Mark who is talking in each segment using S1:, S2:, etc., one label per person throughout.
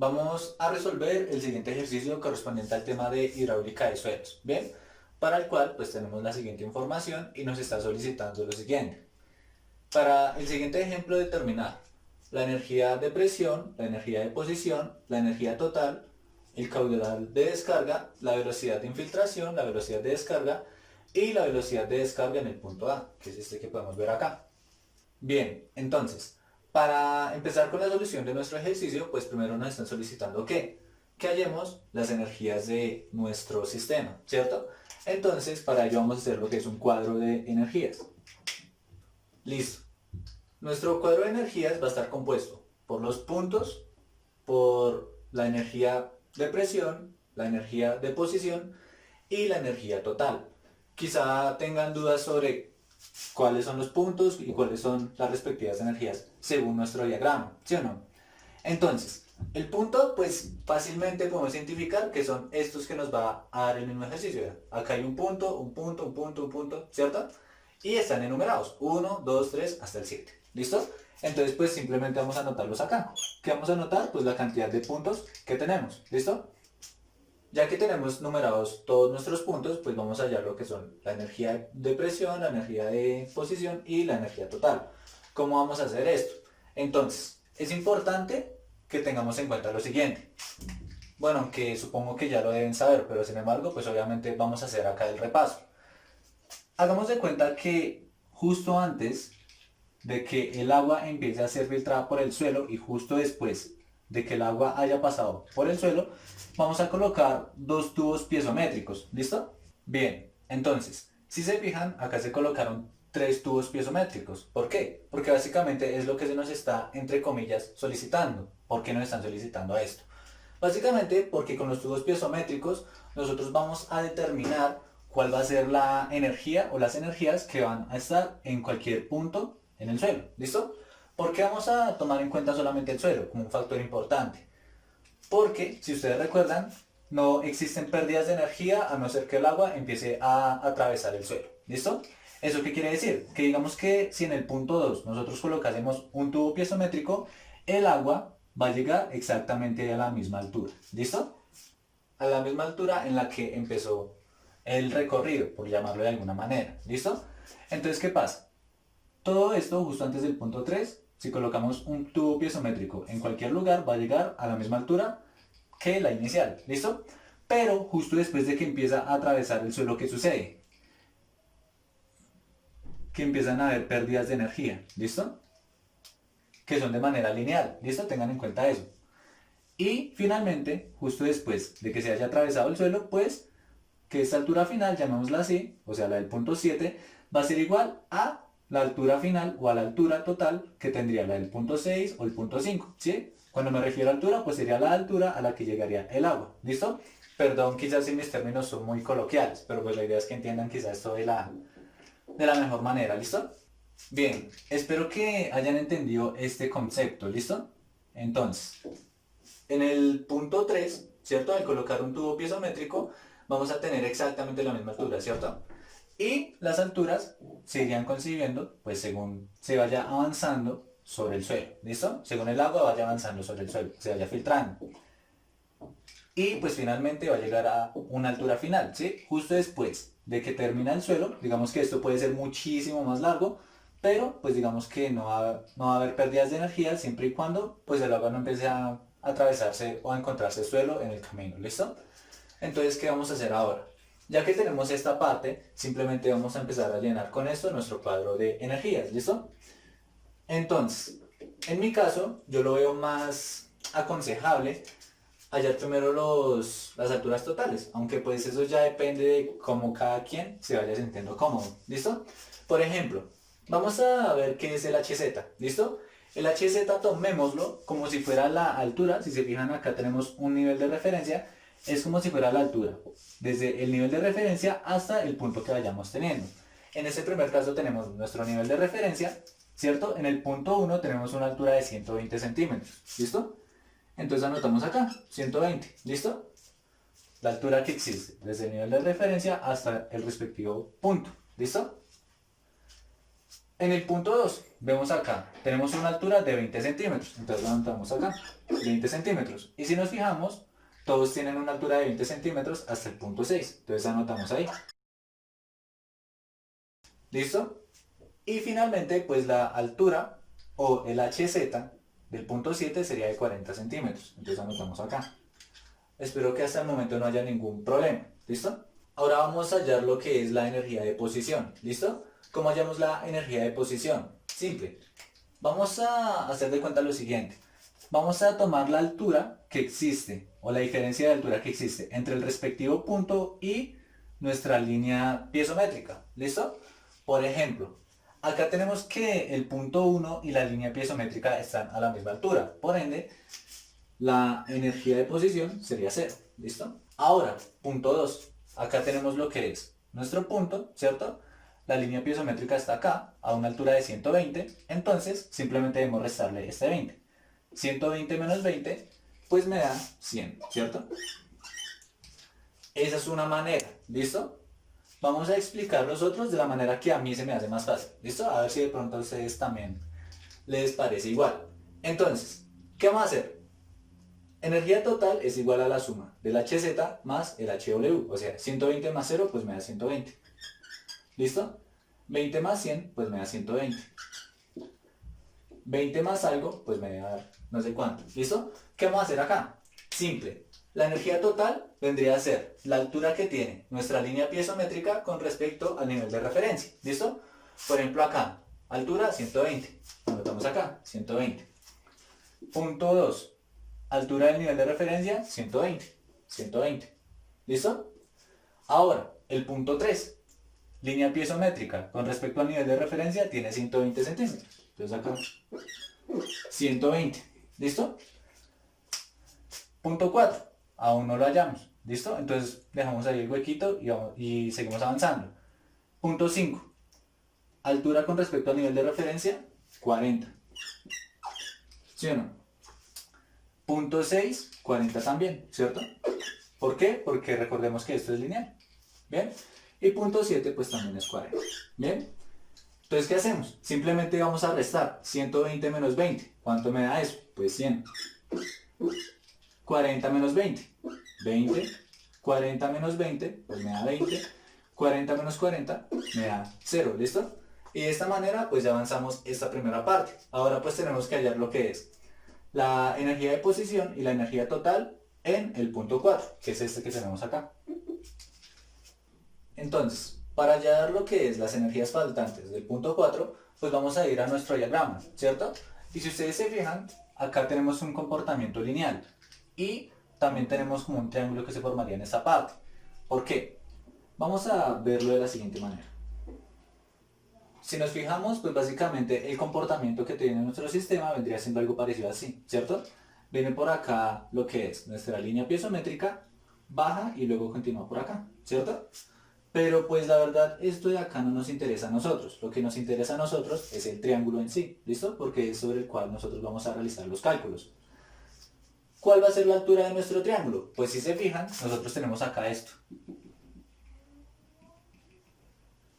S1: Vamos a resolver el siguiente ejercicio correspondiente al tema de hidráulica de suelos, ¿bien? Para el cual pues tenemos la siguiente información y nos está solicitando lo siguiente. Para el siguiente ejemplo determinar la energía de presión, la energía de posición, la energía total, el caudal de descarga, la velocidad de infiltración, la velocidad de descarga y la velocidad de descarga en el punto A, que es este que podemos ver acá. Bien, entonces, para empezar con la solución de nuestro ejercicio, pues primero nos están solicitando que hallemos las energías de nuestro sistema, ¿cierto? Entonces, para ello vamos a hacer lo que es un cuadro de energías. Listo. Nuestro cuadro de energías va a estar compuesto por los puntos, por la energía de presión, la energía de posición y la energía total. Quizá tengan dudas sobre cuáles son los puntos y cuáles son las respectivas energías según nuestro diagrama, ¿sí o no? Entonces, el punto, pues fácilmente podemos identificar que son estos que nos va a dar el mismo ejercicio. Acá hay un punto, un punto, un punto, un punto, ¿cierto? Y están enumerados, 1, 2, 3, hasta el 7. ¿Listo? Entonces, pues simplemente vamos a anotarlos acá. ¿Qué vamos a anotar? Pues la cantidad de puntos que tenemos. ¿Listo? Ya que tenemos numerados todos nuestros puntos, pues vamos a hallar lo que son la energía de presión, la energía de posición y la energía total. ¿Cómo vamos a hacer esto? Entonces, es importante que tengamos en cuenta lo siguiente. Bueno, aunque supongo que ya lo deben saber, pero sin embargo, pues obviamente vamos a hacer acá el repaso. Hagamos de cuenta que justo antes de que el agua empiece a ser filtrada por el suelo y justo después de que el agua haya pasado por el suelo, vamos a colocar dos tubos piezométricos, ¿listo? Bien, entonces, si se fijan, acá se colocaron tres tubos piezométricos. ¿Por qué? Porque básicamente es lo que se nos está, entre comillas, solicitando. ¿Por qué nos están solicitando esto? Básicamente porque con los tubos piezométricos nosotros vamos a determinar cuál va a ser la energía o las energías que van a estar en cualquier punto en el suelo. ¿Listo? ¿Por qué vamos a tomar en cuenta solamente el suelo como un factor importante? Porque, si ustedes recuerdan, no existen pérdidas de energía a no ser que el agua empiece a atravesar el suelo. ¿Listo? ¿Eso qué quiere decir? Que digamos que si en el punto 2 nosotros colocásemos un tubo piezométrico, el agua va a llegar exactamente a la misma altura. ¿Listo? A la misma altura en la que empezó el recorrido, por llamarlo de alguna manera. ¿Listo? Entonces, ¿qué pasa? Todo esto justo antes del punto 3, si colocamos un tubo piezométrico en cualquier lugar, va a llegar a la misma altura que la inicial, ¿listo? Pero justo después de que empieza a atravesar el suelo, ¿qué sucede? Que empiezan a haber pérdidas de energía, ¿listo? Que son de manera lineal, ¿listo? Tengan en cuenta eso. Y finalmente, justo después de que se haya atravesado el suelo, pues que esta altura final, llamémosla así, o sea la del punto 7, va a ser igual a la altura final o a la altura total que tendría la del punto 6 o el punto 5, ¿sí? Cuando me refiero a altura, pues sería la altura a la que llegaría el agua, ¿listo? Perdón, quizás si mis términos son muy coloquiales, pero pues la idea es que entiendan quizás esto de la mejor manera, ¿listo? Bien, espero que hayan entendido este concepto, ¿listo? Entonces, en el punto 3, ¿cierto? Al colocar un tubo piezométrico, vamos a tener exactamente la misma altura, ¿cierto? Y las alturas se irían concibiendo, pues según se vaya avanzando sobre el suelo, ¿listo? Según el agua vaya avanzando sobre el suelo, se vaya filtrando. Y pues finalmente va a llegar a una altura final, ¿sí? Justo después de que termina el suelo, digamos que esto puede ser muchísimo más largo, pero pues digamos que no va a haber pérdidas de energía siempre y cuando pues el agua no empiece a atravesarse o a encontrarse suelo en el camino, ¿listo? Entonces, ¿qué vamos a hacer ahora? Ya que tenemos esta parte, simplemente vamos a empezar a llenar con esto nuestro cuadro de energías, ¿listo? Entonces, en mi caso, yo lo veo más aconsejable hallar primero las alturas totales, aunque pues eso ya depende de cómo cada quien se vaya sintiendo cómodo, ¿listo? Por ejemplo, vamos a ver qué es el HZ, ¿listo? El HZ tomémoslo como si fuera la altura, si se fijan acá tenemos un nivel de referencia, es como si fuera la altura, desde el nivel de referencia hasta el punto que vayamos teniendo. En este primer caso tenemos nuestro nivel de referencia, ¿cierto? En el punto 1 tenemos una altura de 120 centímetros, ¿listo? Entonces anotamos acá, 120, ¿listo? La altura que existe, desde el nivel de referencia hasta el respectivo punto, ¿listo? En el punto 2, vemos acá, tenemos una altura de 20 centímetros. Entonces lo anotamos acá, 20 centímetros. Y si nos fijamos, todos tienen una altura de 20 centímetros hasta el punto 6. Entonces anotamos ahí. ¿Listo? Y finalmente, pues la altura o el HZ del punto 7 sería de 40 centímetros. Entonces anotamos acá. Espero que hasta el momento no haya ningún problema. ¿Listo? Ahora vamos a hallar lo que es la energía de posición. ¿Listo? ¿Cómo hallamos la energía de posición? Simple. Vamos a hacer de cuenta lo siguiente. Vamos a tomar la altura que existe, o la diferencia de altura que existe entre el respectivo punto y nuestra línea piezométrica. ¿Listo? Por ejemplo, acá tenemos que el punto 1 y la línea piezométrica están a la misma altura. Por ende, la energía de posición sería 0. ¿Listo? Ahora, punto 2. Acá tenemos lo que es nuestro punto, ¿cierto? La línea piezométrica está acá, a una altura de 120. Entonces, simplemente debemos restarle este 20. 120 menos 20, pues me da 100, ¿cierto? Esa es una manera, ¿listo? Vamos a explicar los otros de la manera que a mí se me hace más fácil, ¿listo? A ver si de pronto a ustedes también les parece igual. Entonces, ¿qué vamos a hacer? Energía total es igual a la suma del HZ más el HW, o sea, 120 más 0 pues me da 120. ¿Listo? 20 más 100 pues me da 120. 20 más algo pues me da no sé cuánto. ¿Listo? ¿Qué vamos a hacer acá? Simple. La energía total vendría a ser la altura que tiene nuestra línea piezométrica con respecto al nivel de referencia. ¿Listo? Por ejemplo acá, altura 120. Anotamos acá, 120. Punto 2. Altura del nivel de referencia, 120. 120. ¿Listo? Ahora, el punto 3. Línea piezométrica con respecto al nivel de referencia tiene 120 centímetros. Entonces acá, 120. ¿Listo? Punto 4. Aún no lo hallamos. ¿Listo? Entonces dejamos ahí el huequito y seguimos avanzando. Punto 5. Altura con respecto al nivel de referencia, 40. ¿Sí o no? Punto 6, 40 también, ¿cierto? ¿Por qué? Porque recordemos que esto es lineal. ¿Bien? Y punto 7 pues también es 40. ¿Bien? Entonces, ¿qué hacemos? Simplemente vamos a restar 120 menos 20. ¿Cuánto me da eso? Pues 100. 40 menos 20. 20. 40 menos 20, pues me da 20. 40 menos 40 me da 0. ¿Listo? Y de esta manera pues ya avanzamos esta primera parte. Ahora pues tenemos que hallar lo que es la energía de posición y la energía total en el punto 4, que es este que tenemos acá. Entonces, para hallar lo que es las energías faltantes del punto 4, pues vamos a ir a nuestro diagrama, ¿cierto? Y si ustedes se fijan, acá tenemos un comportamiento lineal y también tenemos como un triángulo que se formaría en esta parte. ¿Por qué? Vamos a verlo de la siguiente manera. Si nos fijamos, pues básicamente el comportamiento que tiene nuestro sistema vendría siendo algo parecido así, ¿cierto? Viene por acá lo que es nuestra línea piezométrica, baja y luego continúa por acá, ¿cierto? Pero pues la verdad esto de acá no nos interesa a nosotros, lo que nos interesa a nosotros es el triángulo en sí, ¿listo? Porque es sobre el cual nosotros vamos a realizar los cálculos. ¿Cuál va a ser la altura de nuestro triángulo? Pues si se fijan, nosotros tenemos acá esto,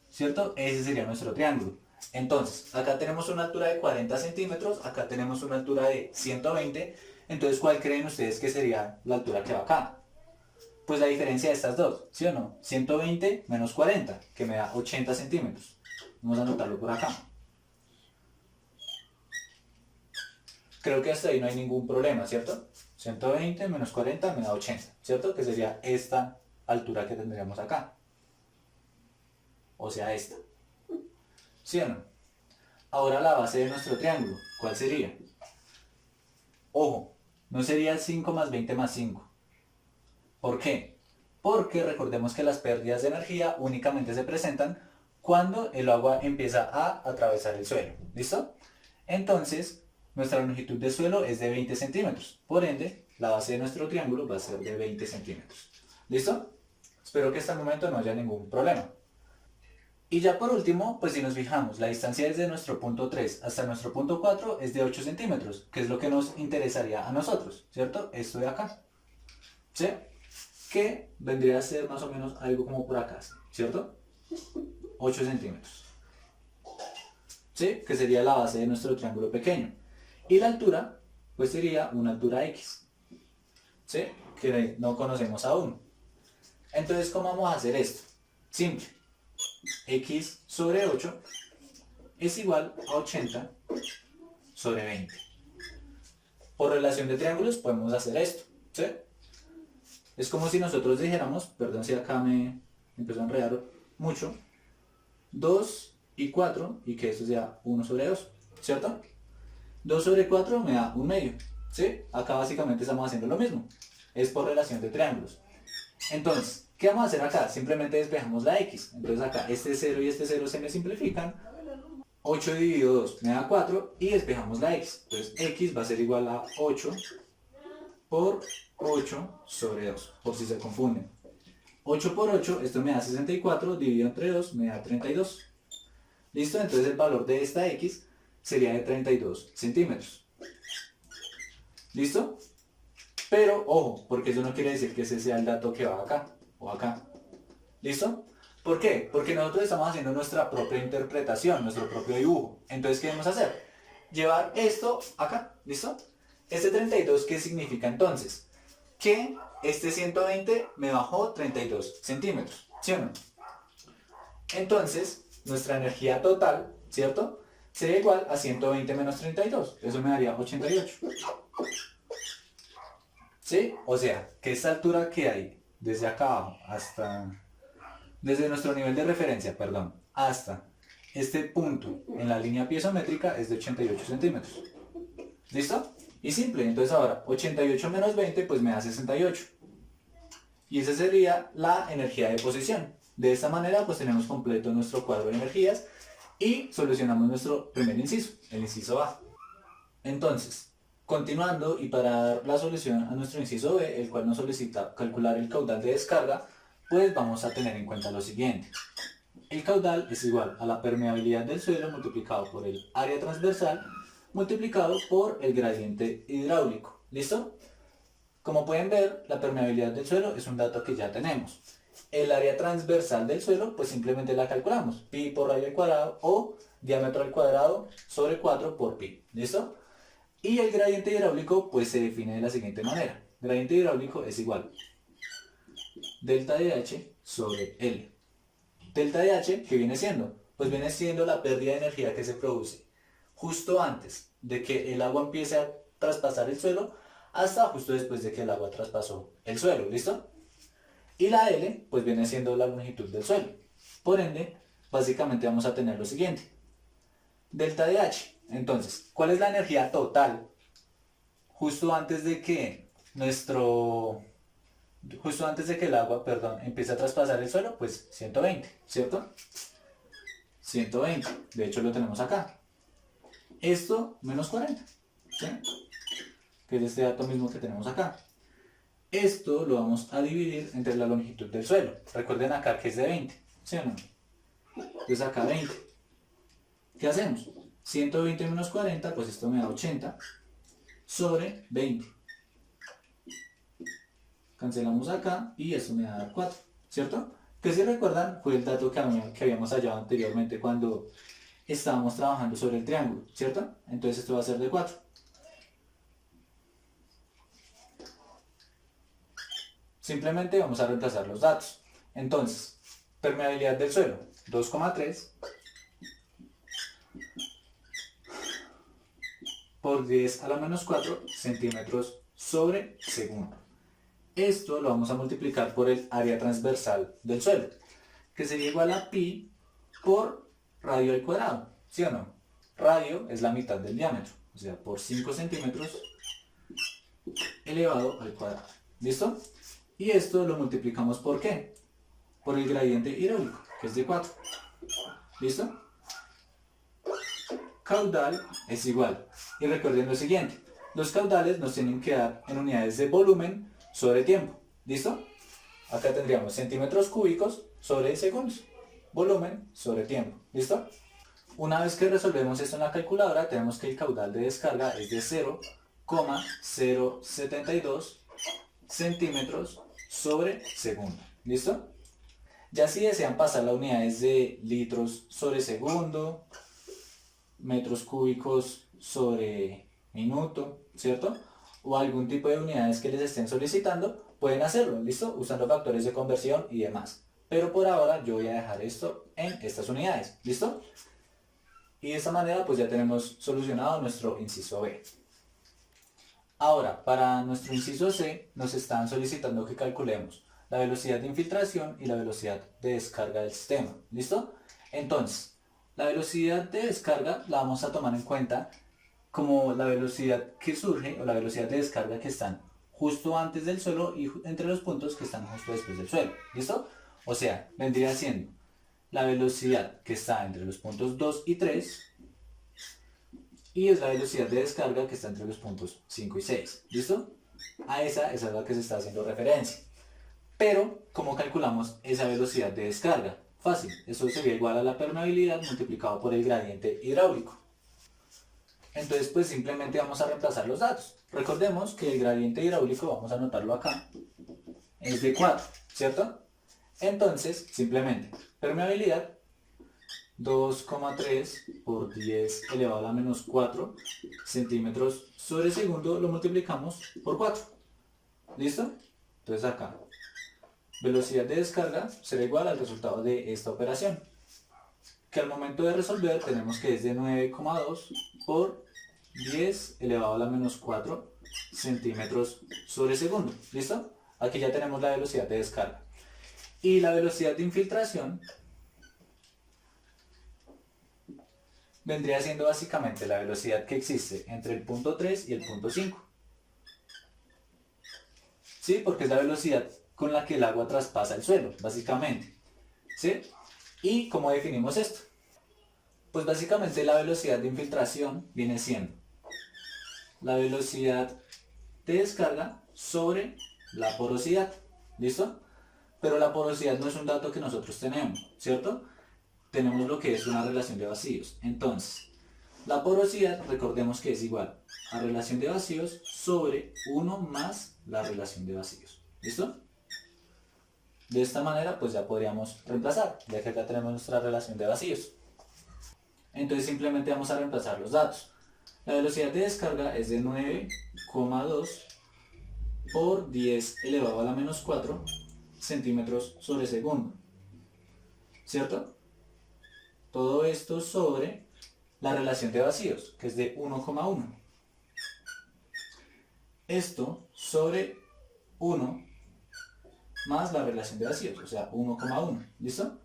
S1: ¿cierto? Ese sería nuestro triángulo. Entonces, acá tenemos una altura de 40 centímetros, acá tenemos una altura de 120, entonces ¿cuál creen ustedes que sería la altura que va acá? Pues la diferencia de estas dos, ¿sí o no? 120 menos 40, que me da 80 centímetros. Vamos a anotarlo por acá. Creo que hasta ahí no hay ningún problema, ¿cierto? 120 menos 40 me da 80, ¿cierto? Que sería esta altura que tendríamos acá. O sea, esta. ¿Sí o no? Ahora la base de nuestro triángulo, ¿cuál sería? Ojo, no sería el 5 más 20 más 5. ¿Por qué? Porque recordemos que las pérdidas de energía únicamente se presentan cuando el agua empieza a atravesar el suelo. ¿Listo? Entonces, nuestra longitud de suelo es de 20 centímetros. Por ende, la base de nuestro triángulo va a ser de 20 centímetros. ¿Listo? Espero que hasta el momento no haya ningún problema. Y ya por último, pues si nos fijamos, la distancia desde nuestro punto 3 hasta nuestro punto 4 es de 8 centímetros, que es lo que nos interesaría a nosotros, ¿cierto? Esto de acá, ¿sí? Que vendría a ser más o menos algo como por acá, ¿cierto? 8 centímetros. ¿sí? Que sería la base de nuestro triángulo pequeño. Y la altura, pues sería una altura X, ¿sí? Que no conocemos aún. Entonces, ¿cómo vamos a hacer esto? Simple. X sobre 8 es igual a 80 sobre 20. Por relación de triángulos podemos hacer esto, ¿sí? Es como si nosotros dijéramos, perdón si acá me empezó a enredar mucho, 2 y 4 y que esto sea 1 sobre 2, ¿cierto? 2 sobre 4 me da 1/2, ¿sí? Acá básicamente estamos haciendo lo mismo, es por relación de triángulos. Entonces, ¿qué vamos a hacer acá? Simplemente despejamos la X, entonces acá este 0 y este 0 se me simplifican, 8 dividido 2 me da 4 y despejamos la X, entonces X va a ser igual a 8 por 8 sobre 2, por si se confunden. 8 por 8, esto me da 64, dividido entre 2 me da 32. ¿Listo? Entonces el valor de esta X sería de 32 centímetros. ¿Listo? Pero, ojo, porque eso no quiere decir que ese sea el dato que va acá o acá. ¿Listo? ¿Por qué? Porque nosotros estamos haciendo nuestra propia interpretación, nuestro propio dibujo. Entonces, ¿qué debemos hacer? Llevar esto acá. ¿Listo? Este 32, ¿qué significa entonces? Que este 120 me bajó 32 centímetros. ¿Sí o no? Entonces, nuestra energía total, ¿cierto? Sería igual a 120 menos 32. Eso me daría 88. ¿Sí? O sea, que esta altura que hay desde acá abajo hasta... Desde nuestro nivel de referencia, perdón, hasta este punto en la línea piezométrica es de 88 centímetros. ¿Listo? Y simple. Entonces ahora, 88 menos 20 pues me da 68. Y esa sería la energía de posición. De esta manera pues tenemos completo nuestro cuadro de energías y solucionamos nuestro primer inciso, el inciso A. Entonces, continuando y para dar la solución a nuestro inciso B, el cual nos solicita calcular el caudal de descarga, pues vamos a tener en cuenta lo siguiente. El caudal es igual a la permeabilidad del suelo multiplicado por el área transversal multiplicado por el gradiente hidráulico. ¿Listo? Como pueden ver, la permeabilidad del suelo es un dato que ya tenemos. El área transversal del suelo, pues simplemente la calculamos. Pi por radio al cuadrado o diámetro al cuadrado sobre 4 por pi. ¿Listo? Y el gradiente hidráulico, pues se define de la siguiente manera. Gradiente hidráulico es igual delta de H sobre L. Delta de H, ¿qué viene siendo? Pues viene siendo la pérdida de energía que se produce justo antes de que el agua empiece a traspasar el suelo hasta justo después de que el agua traspasó el suelo, ¿listo? Y la L, pues viene siendo la longitud del suelo. Por ende, básicamente vamos a tener lo siguiente. Delta de H. Entonces, ¿cuál es la energía total justo antes de que el agua, perdón, empiece a traspasar el suelo? Pues 120, ¿cierto? 120, de hecho lo tenemos acá. Esto menos 40, ¿sí? Que es este dato mismo que tenemos acá. Esto lo vamos a dividir entre la longitud del suelo. Recuerden acá que es de 20, ¿sí o no? Entonces acá 20. ¿Qué hacemos? 120 menos 40, pues esto me da 80 sobre 20. Cancelamos acá y esto me da 4, ¿cierto? Que si recuerdan fue el dato que habíamos hallado anteriormente cuando estábamos trabajando sobre el triángulo, ¿cierto? Entonces esto va a ser de 4. Simplemente vamos a reemplazar los datos. Entonces, permeabilidad del suelo, 2,3 por 10 a la menos 4 centímetros sobre segundo. Esto lo vamos a multiplicar por el área transversal del suelo, que sería igual a pi por radio al cuadrado, ¿sí o no? Radio es la mitad del diámetro, o sea, por 5 centímetros elevado al cuadrado. ¿Listo? Y esto lo multiplicamos ¿por qué? Por el gradiente hidráulico, que es de 4. ¿Listo? Caudal es igual. Y recuerden lo siguiente, los caudales nos tienen que dar en unidades de volumen sobre tiempo. ¿Listo? Acá tendríamos centímetros cúbicos sobre segundos. Volumen sobre tiempo. ¿Listo? Una vez que resolvemos esto en la calculadora, tenemos que el caudal de descarga es de 0,072 centímetros sobre segundo. ¿Listo? Ya si desean pasar a unidades de litros sobre segundo metros cúbicos sobre minuto, ¿cierto? O algún tipo de unidades que les estén solicitando, pueden hacerlo, ¿listo? Usando factores de conversión y demás. Pero por ahora yo voy a dejar esto en estas unidades, ¿listo? Y de esta manera pues ya tenemos solucionado nuestro inciso B. Ahora, para nuestro inciso C nos están solicitando que calculemos la velocidad de infiltración y la velocidad de descarga del sistema, ¿listo? Entonces, la velocidad de descarga la vamos a tomar en cuenta como la velocidad que surge o la velocidad de descarga que están justo antes del suelo y entre los puntos que están justo después del suelo, ¿listo? O sea, vendría siendo la velocidad que está entre los puntos 2 y 3 y es la velocidad de descarga que está entre los puntos 5 y 6, ¿listo? A esa es a la que se está haciendo referencia. Pero, ¿cómo calculamos esa velocidad de descarga? Fácil, eso sería igual a la permeabilidad multiplicado por el gradiente hidráulico. Entonces, pues simplemente vamos a reemplazar los datos. Recordemos que el gradiente hidráulico, vamos a anotarlo acá, es de 4, ¿cierto? Entonces, simplemente, permeabilidad 2,3 por 10 elevado a la menos 4 centímetros sobre segundo lo multiplicamos por 4. ¿Listo? Entonces acá, velocidad de descarga será igual al resultado de esta operación, que al momento de resolver tenemos que es de 9,2 por 10 elevado a la menos 4 centímetros sobre segundo. ¿Listo? Aquí ya tenemos la velocidad de descarga. Y la velocidad de infiltración vendría siendo básicamente la velocidad que existe entre el punto 3 y el punto 5. ¿Sí? Porque es la velocidad con la que el agua traspasa el suelo, básicamente. ¿Sí? ¿Y cómo definimos esto? Pues básicamente la velocidad de infiltración viene siendo la velocidad de descarga sobre la porosidad. ¿Listo? Pero la porosidad no es un dato que nosotros tenemos, ¿cierto? Tenemos lo que es una relación de vacíos. Entonces, la porosidad, recordemos que es igual a relación de vacíos sobre 1 más la relación de vacíos. ¿Listo? De esta manera, pues ya podríamos reemplazar, ya que acá tenemos nuestra relación de vacíos. Entonces simplemente vamos a reemplazar los datos. La velocidad de descarga es de 9,2 por 10 elevado a la menos 4 centímetros sobre segundo. ¿Cierto? Todo esto sobre la relación de vacíos, que es de 1,1. Esto sobre 1 más la relación de vacíos, o sea, 1,1. ¿Listo?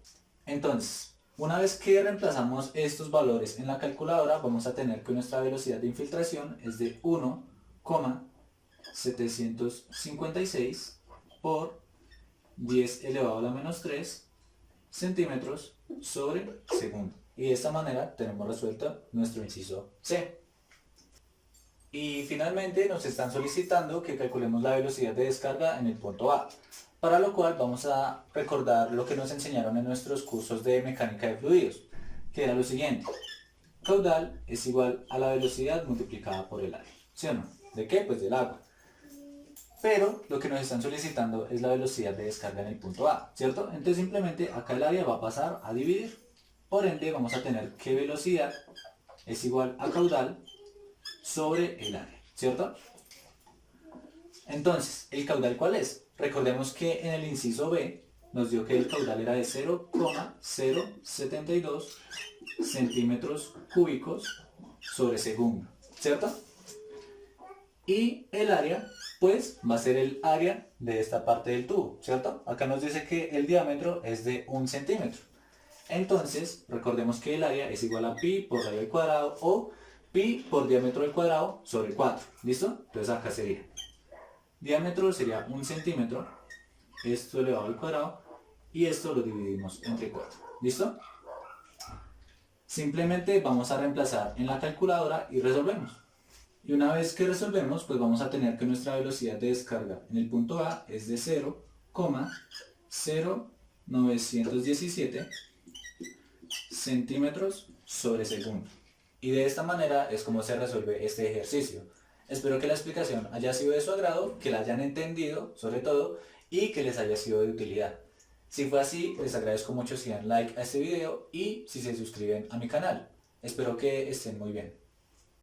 S1: Entonces, una vez que reemplazamos estos valores en la calculadora, vamos a tener que nuestra velocidad de infiltración es de 1,756 por 10 elevado a la menos 3 centímetros sobre segundo. Y de esta manera tenemos resuelto nuestro inciso C. Y finalmente nos están solicitando que calculemos la velocidad de descarga en el punto A, para lo cual vamos a recordar lo que nos enseñaron en nuestros cursos de mecánica de fluidos, que era lo siguiente: caudal es igual a la velocidad multiplicada por el área, ¿sí o no? ¿De qué? Pues del agua. Pero lo que nos están solicitando es la velocidad de descarga en el punto A, ¿cierto? Entonces simplemente acá el área va a pasar a dividir. Por ende vamos a tener que velocidad es igual a caudal sobre el área, ¿cierto? Entonces, ¿el caudal cuál es? Recordemos que en el inciso B nos dio que el caudal era de 0,072 centímetros cúbicos sobre segundo, ¿cierto? Y el área, pues, va a ser el área de esta parte del tubo, ¿cierto? Acá nos dice que el diámetro es de 1 centímetro. Entonces, recordemos que el área es igual a pi por radio al cuadrado o pi por diámetro al cuadrado sobre 4. ¿Listo? Entonces acá sería, diámetro sería 1 centímetro, esto elevado al cuadrado, y esto lo dividimos entre 4. ¿Listo? Simplemente vamos a reemplazar en la calculadora y resolvemos. Y una vez que resolvemos, pues vamos a tener que nuestra velocidad de descarga en el punto A es de 0,0917 centímetros sobre segundo. Y de esta manera es como se resuelve este ejercicio. Espero que la explicación haya sido de su agrado, que la hayan entendido sobre todo y que les haya sido de utilidad. Si fue así, les agradezco mucho si dan like a este video y si se suscriben a mi canal. Espero que estén muy bien.